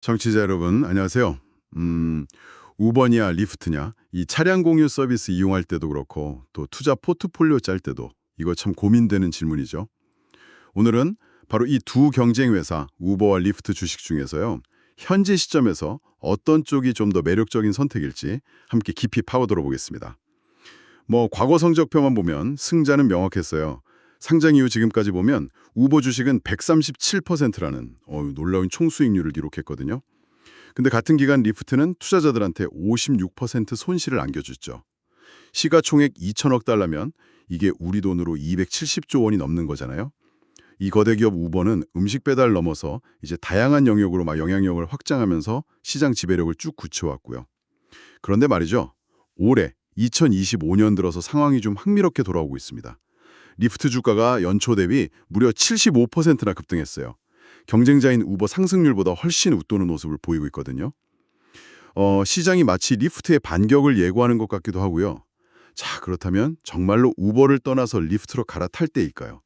청취자 여러분, 안녕하세요. 우버냐, 리프트냐, 이 차량 공유 서비스 이용할 때도 그렇고 또 투자 포트폴리오 짤 때도 이거 참 고민되는 질문이죠. 오늘은 바로 이 두 경쟁 회사, 우버와 리프트 주식 중에서요. 현재 시점에서 어떤 쪽이 좀 더 매력적인 선택일지 함께 깊이 파고들어 보겠습니다. 과거 성적표만 보면 승자는 명확했어요. 상장 이후 지금까지 보면 우버 주식은 137%라는 놀라운 총수익률을 기록했거든요. 근데 같은 기간 리프트는 투자자들한테 56% 손실을 안겨줬죠. 시가총액 2천억 달러면 이게 우리 돈으로 270조 원이 넘는 거잖아요. 이 거대 기업 우버는 음식 배달 넘어서 이제 다양한 영역으로 영향력을 확장하면서 시장 지배력을 쭉 굳혀왔고요. 그런데 말이죠. 올해 2025년 들어서 상황이 좀 흥미롭게 돌아오고 있습니다. 리프트 주가가 연초 대비 무려 75%나 급등했어요. 경쟁자인 우버 상승률보다 훨씬 웃도는 모습을 보이고 있거든요. 시장이 마치 리프트의 반격을 예고하는 것 같기도 하고요. 자, 그렇다면 정말로 우버를 떠나서 리프트로 갈아탈 때일까요?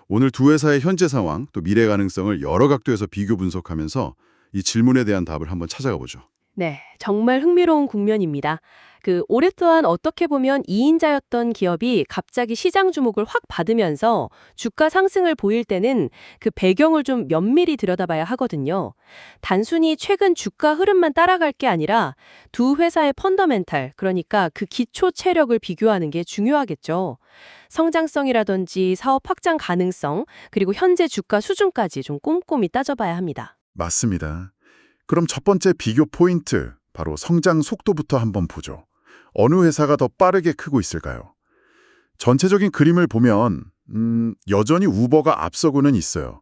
오늘 두 회사의 현재 상황, 또 미래 가능성을 여러 각도에서 비교 분석하면서 이 질문에 대한 답을 한번 찾아가 보죠. 네, 정말 흥미로운 국면입니다. 오랫동안 어떻게 보면 2인자였던 기업이 갑자기 시장 주목을 확 받으면서 주가 상승을 보일 때는 그 배경을 좀 면밀히 들여다봐야 하거든요. 단순히 최근 주가 흐름만 따라갈 게 아니라 두 회사의 펀더멘탈, 그러니까 그 기초 체력을 비교하는 게 중요하겠죠. 성장성이라든지 사업 확장 가능성, 그리고 현재 주가 수준까지 좀 꼼꼼히 따져봐야 합니다. 맞습니다. 그럼 첫 번째 비교 포인트, 바로 성장 속도부터 한번 보죠. 어느 회사가 더 빠르게 크고 있을까요? 전체적인 그림을 보면 여전히 우버가 앞서고는 있어요.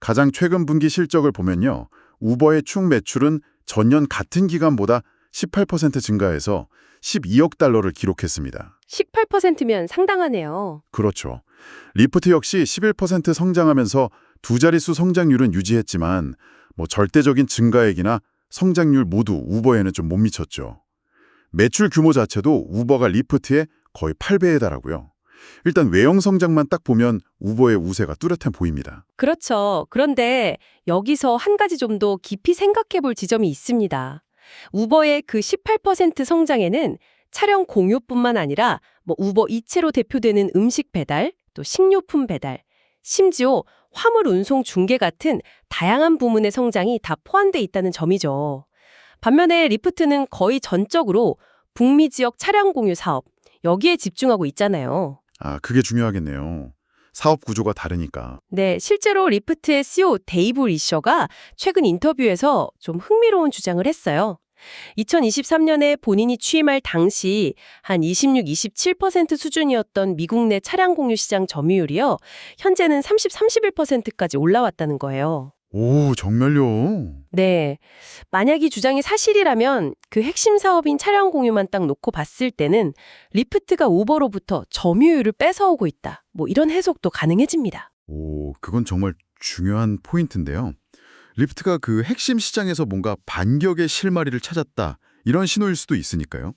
가장 최근 분기 실적을 보면요. 우버의 총 매출은 전년 같은 기간보다 18% 증가해서 12억 달러를 기록했습니다. 18%면 상당하네요. 그렇죠. 리프트 역시 11% 성장하면서 두 자릿수 성장률은 유지했지만 절대적인 증가액이나 성장률 모두 우버에는 좀 못 미쳤죠. 매출 규모 자체도 우버가 리프트의 거의 8배에 달하고요. 일단 외형 성장만 딱 보면 우버의 우세가 뚜렷해 보입니다. 그렇죠. 그런데 여기서 한 가지 좀 더 깊이 생각해 볼 지점이 있습니다. 우버의 그 18% 성장에는 차량 공유뿐만 아니라 우버 이체로 대표되는 음식 배달, 또 식료품 배달, 심지어 화물 운송 중개 같은 다양한 부문의 성장이 다 포함돼 있다는 점이죠. 반면에 리프트는 거의 전적으로 북미 지역 차량 공유 사업, 여기에 집중하고 있잖아요. 그게 중요하겠네요. 사업 구조가 다르니까. 네, 실제로 리프트의 CEO 데이브 리셔가 최근 인터뷰에서 좀 흥미로운 주장을 했어요. 2023년에 본인이 취임할 당시 한 26, 27% 수준이었던 미국 내 차량 공유 시장 점유율이요. 현재는 30, 31%까지 올라왔다는 거예요. 오, 정말요? 네. 만약 이 주장이 사실이라면 그 핵심 사업인 차량 공유만 딱 놓고 봤을 때는 리프트가 우버로부터 점유율을 뺏어오고 있다. 이런 해석도 가능해집니다. 오, 그건 정말 중요한 포인트인데요. 리프트가 그 핵심 시장에서 뭔가 반격의 실마리를 찾았다. 이런 신호일 수도 있으니까요.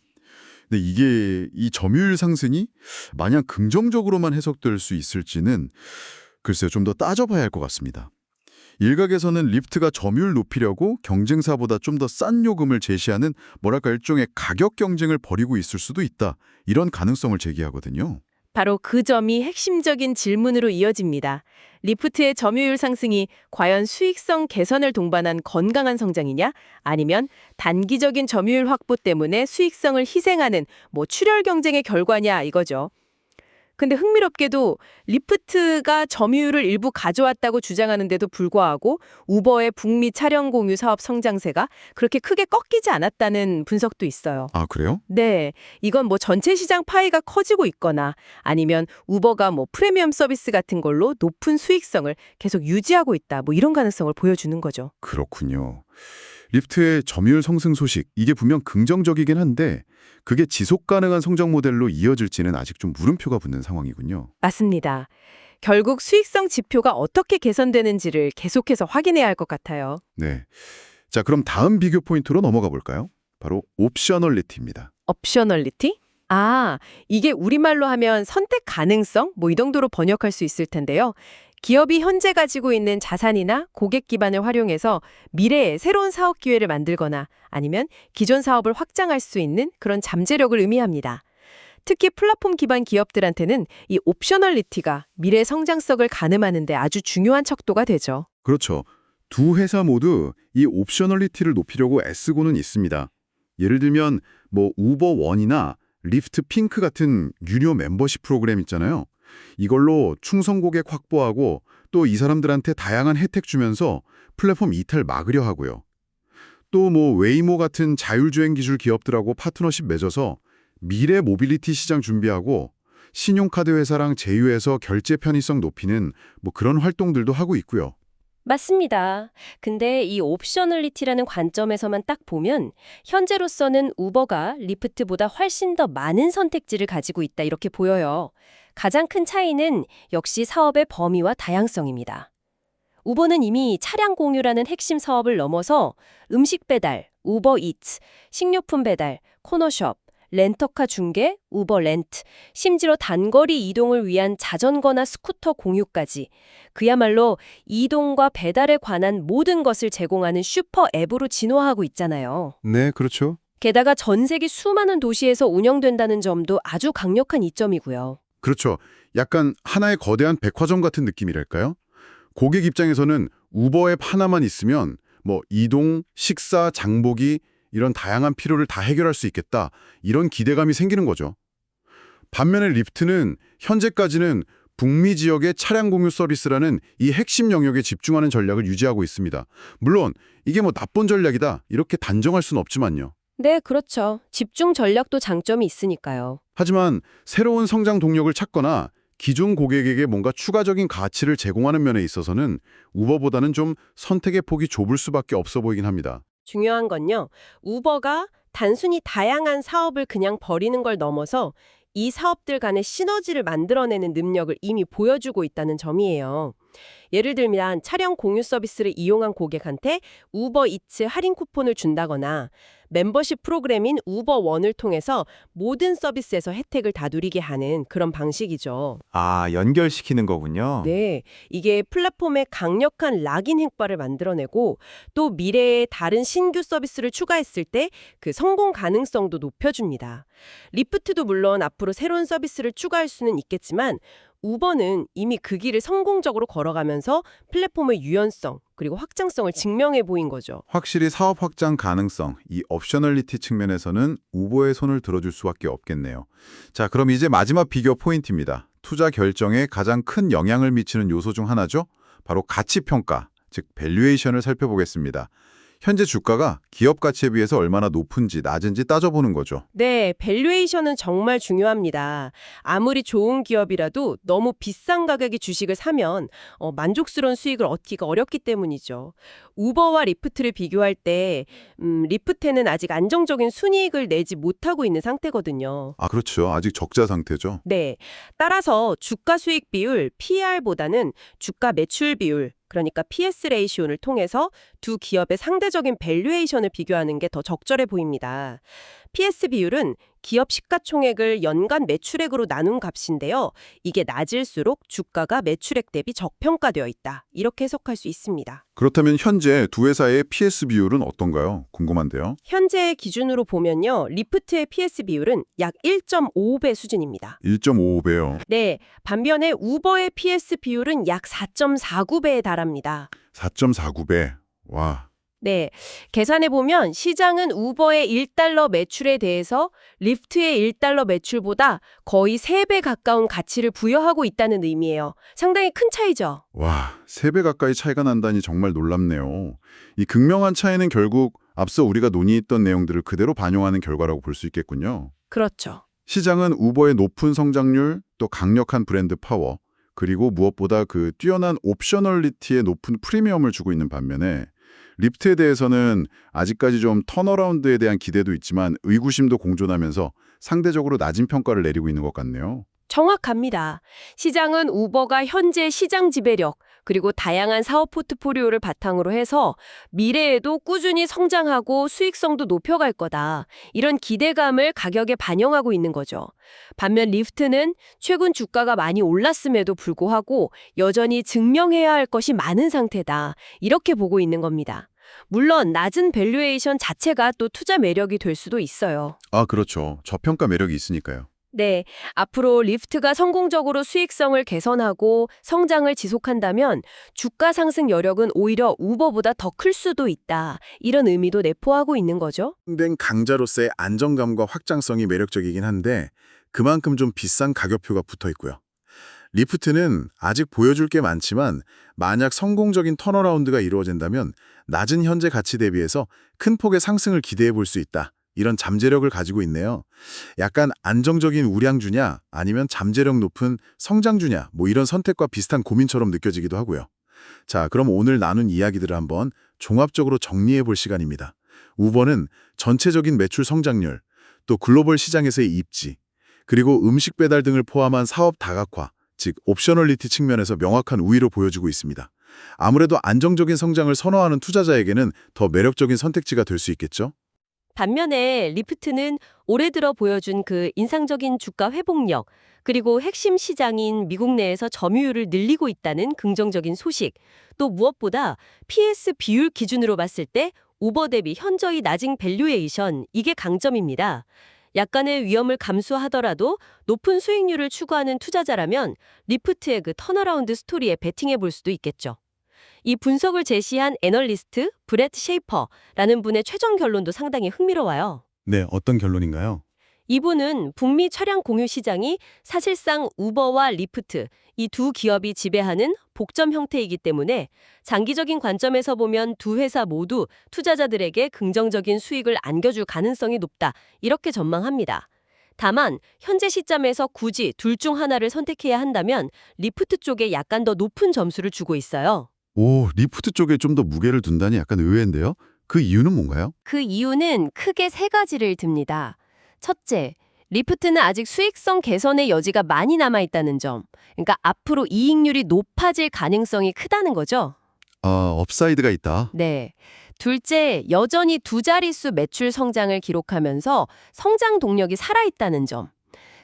근데 이게 이 점유율 상승이 마냥 긍정적으로만 해석될 수 있을지는 글쎄요, 좀 더 따져봐야 할 것 같습니다. 일각에서는 리프트가 점유율 높이려고 경쟁사보다 좀 더 싼 요금을 제시하는 일종의 가격 경쟁을 벌이고 있을 수도 있다. 이런 가능성을 제기하거든요. 바로 그 점이 핵심적인 질문으로 이어집니다. 리프트의 점유율 상승이 과연 수익성 개선을 동반한 건강한 성장이냐? 아니면 단기적인 점유율 확보 때문에 수익성을 희생하는 출혈 경쟁의 결과냐 이거죠. 근데 흥미롭게도 리프트가 점유율을 일부 가져왔다고 주장하는데도 불구하고 우버의 북미 차량 공유 사업 성장세가 그렇게 크게 꺾이지 않았다는 분석도 있어요. 아, 그래요? 네, 이건 전체 시장 파이가 커지고 있거나 아니면 우버가 프리미엄 서비스 같은 걸로 높은 수익성을 계속 유지하고 있다. 이런 가능성을 보여주는 거죠. 그렇군요. 리프트의 점유율 상승 소식, 이게 분명 긍정적이긴 한데 그게 지속 가능한 성장 모델로 이어질지는 아직 좀 물음표가 붙는 상황이군요. 맞습니다. 결국 수익성 지표가 어떻게 개선되는지를 계속해서 확인해야 할 것 같아요. 네. 자, 그럼 다음 비교 포인트로 넘어가 볼까요? 바로 옵셔널리티입니다. 옵셔널리티? 이게 우리말로 하면 선택 가능성? 이 정도로 번역할 수 있을 텐데요. 기업이 현재 가지고 있는 자산이나 고객 기반을 활용해서 미래에 새로운 사업 기회를 만들거나 아니면 기존 사업을 확장할 수 있는 그런 잠재력을 의미합니다. 특히 플랫폼 기반 기업들한테는 이 옵셔널리티가 미래 성장성을 가늠하는 데 아주 중요한 척도가 되죠. 그렇죠. 두 회사 모두 이 옵셔널리티를 높이려고 애쓰고는 있습니다. 예를 들면 뭐 우버원이나 리프트 핑크 같은 유료 멤버십 프로그램 있잖아요. 이걸로 충성 고객 확보하고 또 이 사람들한테 다양한 혜택 주면서 플랫폼 이탈 막으려 하고요. 또 뭐 웨이모 같은 자율주행 기술 기업들하고 파트너십 맺어서 미래 모빌리티 시장 준비하고 신용카드 회사랑 제휴해서 결제 편의성 높이는 뭐 그런 활동들도 하고 있고요. 맞습니다. 근데 이 옵셔널리티라는 관점에서만 딱 보면 현재로서는 우버가 리프트보다 훨씬 더 많은 선택지를 가지고 있다 이렇게 보여요. 가장 큰 차이는 역시 사업의 범위와 다양성입니다. 우버는 이미 차량 공유라는 핵심 사업을 넘어서 음식 배달, 우버 이츠, 식료품 배달, 코너숍, 렌터카 중개, 우버 렌트, 심지어 단거리 이동을 위한 자전거나 스쿠터 공유까지 그야말로 이동과 배달에 관한 모든 것을 제공하는 슈퍼 앱으로 진화하고 있잖아요. 네, 그렇죠. 게다가 전 세계 수많은 도시에서 운영된다는 점도 아주 강력한 이점이고요. 그렇죠. 약간 하나의 거대한 백화점 같은 느낌이랄까요? 고객 입장에서는 우버 앱 하나만 있으면 뭐 이동, 식사, 장보기 이런 다양한 필요를 다 해결할 수 있겠다. 이런 기대감이 생기는 거죠. 반면에 리프트는 현재까지는 북미 지역의 차량 공유 서비스라는 이 핵심 영역에 집중하는 전략을 유지하고 있습니다. 물론 이게 뭐 나쁜 전략이다 이렇게 단정할 수는 없지만요. 네, 그렇죠. 집중 전략도 장점이 있으니까요. 하지만 새로운 성장 동력을 찾거나 기존 고객에게 뭔가 추가적인 가치를 제공하는 면에 있어서는 우버보다는 좀 선택의 폭이 좁을 수밖에 없어 보이긴 합니다. 중요한 건요. 우버가 단순히 다양한 사업을 그냥 벌이는 걸 넘어서 이 사업들 간의 시너지를 만들어내는 능력을 이미 보여주고 있다는 점이에요. 예를 들면 차량 공유 서비스를 이용한 고객한테 우버 이츠 할인 쿠폰을 준다거나 멤버십 프로그램인 우버원을 통해서 모든 서비스에서 혜택을 다 누리게 하는 그런 방식이죠. 아, 연결시키는 거군요. 네, 이게 플랫폼의 강력한 락인 효과를 만들어내고 또 미래에 다른 신규 서비스를 추가했을 때 그 성공 가능성도 높여줍니다. 리프트도 물론 앞으로 새로운 서비스를 추가할 수는 있겠지만 우버는 이미 그 길을 성공적으로 걸어가면서 플랫폼의 유연성 그리고 확장성을 증명해 보인 거죠. 확실히 사업 확장 가능성, 이 옵셔널리티 측면에서는 우버의 손을 들어줄 수밖에 없겠네요. 자, 그럼 이제 마지막 비교 포인트입니다. 투자 결정에 가장 큰 영향을 미치는 요소 중 하나죠. 바로 가치평가, 즉 밸류에이션을 살펴보겠습니다. 현재 주가가 기업 가치에 비해서 얼마나 높은지 낮은지 따져보는 거죠. 네, 밸류에이션은 정말 중요합니다. 아무리 좋은 기업이라도 너무 비싼 가격의 주식을 사면 만족스러운 수익을 얻기가 어렵기 때문이죠. 우버와 리프트를 비교할 때 리프트는 아직 안정적인 순이익을 내지 못하고 있는 상태거든요. 아, 그렇죠. 아직 적자 상태죠. 네, 따라서 주가 수익 비율 PR보다는 주가 매출 비율 그러니까 PS 레이시오를 통해서 두 기업의 상대적인 밸류에이션을 비교하는 게 더 적절해 보입니다. PS 비율은 기업 시가총액을 연간 매출액으로 나눈 값인데요. 이게 낮을수록 주가가 매출액 대비 저평가되어 있다. 이렇게 해석할 수 있습니다. 그렇다면 현재 두 회사의 PS 비율은 어떤가요? 궁금한데요. 현재 기준으로 보면요. 리프트의 PS 비율은 약 1.55배 수준입니다. 1.55배요. 네, 반면에 우버의 PS 비율은 약 4.49배에 달합니다. 4.49배. 와. 네, 계산해보면 시장은 우버의 1달러 매출에 대해서 리프트의 1달러 매출보다 거의 3배 가까운 가치를 부여하고 있다는 의미예요. 상당히 큰 차이죠. 와, 3배 가까이 차이가 난다니 정말 놀랍네요. 이 극명한 차이는 결국 앞서 우리가 논의했던 내용들을 그대로 반영하는 결과라고 볼 수 있겠군요. 그렇죠. 시장은 우버의 높은 성장률, 또 강력한 브랜드 파워, 그리고 무엇보다 그 뛰어난 옵셔널리티에 높은 프리미엄을 주고 있는 반면에 리프트에 대해서는 아직까지 좀 턴어라운드에 대한 기대도 있지만 의구심도 공존하면서 상대적으로 낮은 평가를 내리고 있는 것 같네요. 정확합니다. 시장은 우버가 현재 시장 지배력, 그리고 다양한 사업 포트폴리오를 바탕으로 해서 미래에도 꾸준히 성장하고 수익성도 높여갈 거다. 이런 기대감을 가격에 반영하고 있는 거죠. 반면 리프트는 최근 주가가 많이 올랐음에도 불구하고 여전히 증명해야 할 것이 많은 상태다. 이렇게 보고 있는 겁니다. 물론 낮은 밸류에이션 자체가 또 투자 매력이 될 수도 있어요. 아, 그렇죠. 저평가 매력이 있으니까요. 네, 앞으로 리프트가 성공적으로 수익성을 개선하고 성장을 지속한다면 주가 상승 여력은 오히려 우버보다 더 클 수도 있다. 이런 의미도 내포하고 있는 거죠. 된 강자로서의 안정감과 확장성이 매력적이긴 한데 그만큼 좀 비싼 가격표가 붙어 있고요. 리프트는 아직 보여줄 게 많지만 만약 성공적인 턴어라운드가 이루어진다면 낮은 현재 가치 대비해서 큰 폭의 상승을 기대해 볼 수 있다. 이런 잠재력을 가지고 있네요. 약간 안정적인 우량주냐 아니면 잠재력 높은 성장주냐 뭐 이런 선택과 비슷한 고민처럼 느껴지기도 하고요. 자, 그럼 오늘 나눈 이야기들을 한번 종합적으로 정리해 볼 시간입니다. 우버는 전체적인 매출 성장률, 또 글로벌 시장에서의 입지, 그리고 음식 배달 등을 포함한 사업 다각화, 즉 옵셔널리티 측면에서 명확한 우위로 보여주고 있습니다. 아무래도 안정적인 성장을 선호하는 투자자에게는 더 매력적인 선택지가 될 수 있겠죠? 반면에 리프트는 올해 들어 보여준 그 인상적인 주가 회복력, 그리고 핵심 시장인 미국 내에서 점유율을 늘리고 있다는 긍정적인 소식, 또 무엇보다 PS 비율 기준으로 봤을 때 우버 대비 현저히 낮은 밸류에이션, 이게 강점입니다. 약간의 위험을 감수하더라도 높은 수익률을 추구하는 투자자라면 리프트의 그 턴어라운드 스토리에 베팅해 볼 수도 있겠죠. 이 분석을 제시한 애널리스트 브렛 셰이퍼라는 분의 최종 결론도 상당히 흥미로워요. 네, 어떤 결론인가요? 이분은 북미 차량 공유 시장이 사실상 우버와 리프트, 이 두 기업이 지배하는 복점 형태이기 때문에 장기적인 관점에서 보면 두 회사 모두 투자자들에게 긍정적인 수익을 안겨줄 가능성이 높다. 이렇게 전망합니다. 다만 현재 시점에서 굳이 둘 중 하나를 선택해야 한다면 리프트 쪽에 약간 더 높은 점수를 주고 있어요. 오, 리프트 쪽에 좀 더 무게를 둔다니 약간 의외인데요? 그 이유는 뭔가요? 그 이유는 크게 세 가지를 듭니다. 첫째, 리프트는 아직 수익성 개선의 여지가 많이 남아있다는 점. 그러니까 앞으로 이익률이 높아질 가능성이 크다는 거죠. 아, 업사이드가 있다. 네. 둘째, 여전히 두 자릿수 매출 성장을 기록하면서 성장 동력이 살아있다는 점.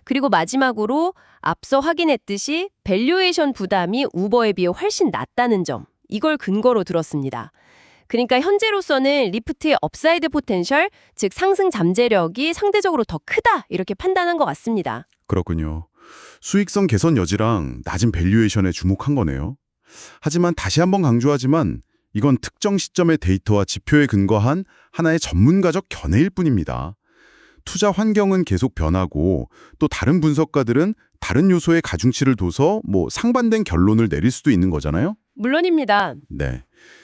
그리고 마지막으로 앞서 확인했듯이 밸류에이션 부담이 우버에 비해 훨씬 낮다는 점. 이걸 근거로 들었습니다. 그러니까 현재로서는 리프트의 업사이드 포텐셜, 즉 상승 잠재력이 상대적으로 더 크다 이렇게 판단한 것 같습니다. 그렇군요. 수익성 개선 여지랑 낮은 밸류에이션에 주목한 거네요. 하지만 다시 한번 강조하지만 이건 특정 시점의 데이터와 지표에 근거한 하나의 전문가적 견해일 뿐입니다. 투자 환경은 계속 변하고 또 다른 분석가들은 다른 요소에 가중치를 둬서 상반된 결론을 내릴 수도 있는 거잖아요. 물론입니다. 네.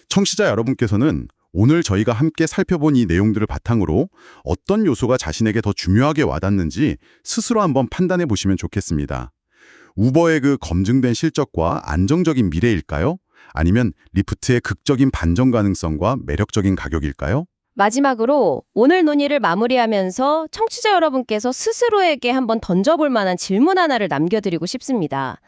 청취자 여러분께서는 오늘 저희가 함께 살펴본 이 내용들을 바탕으로 어떤 요소가 자신에게 더 중요하게 와닿는지 스스로 한번 판단해 보시면 좋겠습니다. 우버의 그 검증된 실적과 안정적인 미래일까요? 아니면 리프트의 극적인 반전 가능성과 매력적인 가격일까요? 마지막으로 오늘 논의를 마무리하면서 청취자 여러분께서 스스로에게 한번 던져볼 만한 질문 하나를 남겨드리고 싶습니다.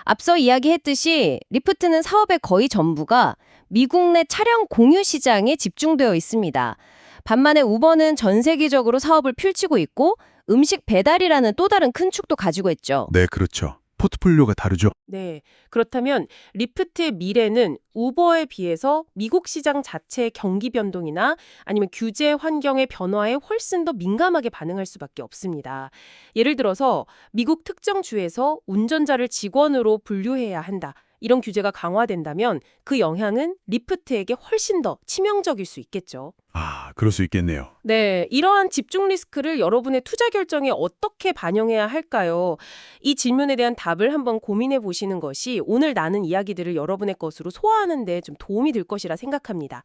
앞서 이야기했듯이 리프트는 사업의 거의 전부가 미국 내 차량 공유 시장에 집중되어 있습니다. 반면에 우버는 전 세계적으로 사업을 펼치고 있고 음식 배달이라는 또 다른 큰 축도 가지고 있죠. 네, 그렇죠. 포트폴리오가 다르죠. 네. 그렇다면 리프트의 미래는 우버에 비해서 미국 시장 자체의 경기 변동이나 아니면 규제 환경의 변화에 훨씬 더 민감하게 반응할 수밖에 없습니다. 예를 들어서 미국 특정 주에서 운전자를 직원으로 분류해야 한다. 이런 규제가 강화된다면 그 영향은 리프트에게 훨씬 더 치명적일 수 있겠죠. 아, 그럴 수 있겠네요. 네, 이러한 집중 리스크를 여러분의 투자 결정에 어떻게 반영해야 할까요? 이 질문에 대한 답을 한번 고민해 보시는 것이 오늘 나눈 이야기들을 여러분의 것으로 소화하는 데 좀 도움이 될 것이라 생각합니다.